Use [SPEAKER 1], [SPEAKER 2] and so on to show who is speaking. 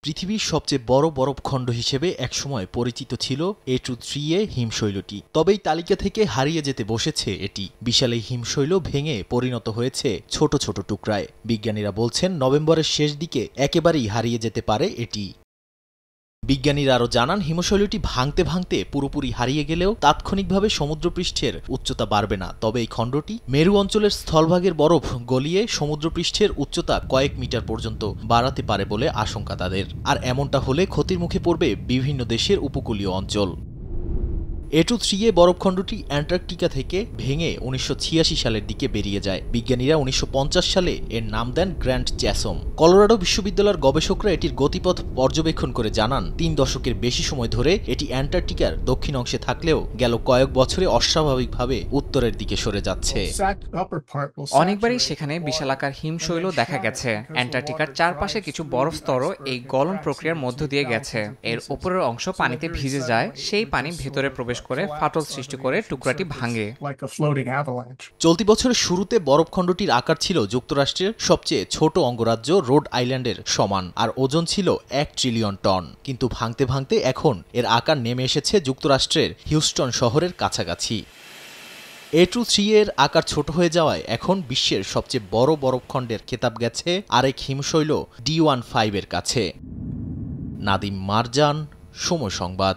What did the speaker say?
[SPEAKER 1] পৃথিবীর সবচেয়ে বড় বরফখণ্ড হিসেবে একসময় পরিচিত ছিল A23A হিমশৈলটি। তবে এই তালিকা থেকে হারিয়ে যেতে বসেছে এটি। বিশাল এই হিমশৈল ভেঙে পরিণত হয়েছে ছোট ছোট টুকরায়। বিজ্ঞানীরা বলছেন নভেম্বরের শেষ দিকে একেবারেই হারিয়ে যেতে পারে এটি। বিজ্ঞানীরা আরও জানান, হিমশৈলটি ভাঙতে ভাঙতে পুরোপুরি হারিয়ে গেলেও তাৎক্ষণিকভাবে সমুদ্রপৃষ্ঠের উচ্চতা বাড়বে না। তবে এই খণ্ডটি মেরু অঞ্চলের স্থলভাগের বরফ গলিয়ে সমুদ্রপৃষ্ঠের উচ্চতা কয়েক মিটার পর্যন্ত বাড়াতে পারে বলে আশঙ্কা তাদের। আর এমনটা হলে ক্ষতির মুখে পড়বে বিভিন্ন দেশের উপকূলীয় অঞ্চল। A23A বরফখণ্ডটি অ্যান্টার্কটিকা থেকে ভেঙে 1986 সালের দিকে বেরিয়ে যায়। বিজ্ঞানীরা 1950 সালে এর নাম দেন গ্র্যান্ড চ্যাসম। কলোরাডো বিশ্ববিদ্যালয়ের গবেষকরা এটির গতিপথ পর্যবেক্ষণ করে জানান, 3 দশকের বেশি সময় ধরে এটি অ্যান্টার্কটিকার দক্ষিণ অংশে থাকলেও গেল কয়েক বছরে অস্বাভাবিকভাবে উত্তরের দিকে সরে যাচ্ছে।
[SPEAKER 2] অনেকবারই সেখানে বিশালাকার হিমশৈল দেখা গেছে। অ্যান্টার্কটিকার চারপাশে কিছু বরফ স্তরও এই গলন প্রক্রিয়ার মধ্য দিয়ে গেছে। এর উপরের অংশ পানিতে ভিজে যায়, সেই পানি ভেতরে প্রবেশ করে ফাটল সৃষ্টি করে টুকরাটি ভাঙে।
[SPEAKER 1] চলতি বছরের শুরুতে বরফখণ্ডটির আকার ছিল যুক্তরাষ্ট্রের সবচেয়ে ছোট অঙ্গরাজ্য রোড আইল্যান্ডের সমান, আর ওজন ছিল 1 ট্রিলিয়ন টন। কিন্তু ভাঙতে ভাঙতে এখন এর আকার নেমে এসেছে যুক্তরাষ্ট্রের হিউস্টন শহরের কাছাকাছি। A23A এর আকার ছোট হয়ে যাওয়ায় এখন বিশ্বের সবচেয়ে বড় বরফখণ্ডের খেতাব গেছে আরেক হিমশৈল D15 এর কাছে। নাদিম মারজান, সময় সংবাদ।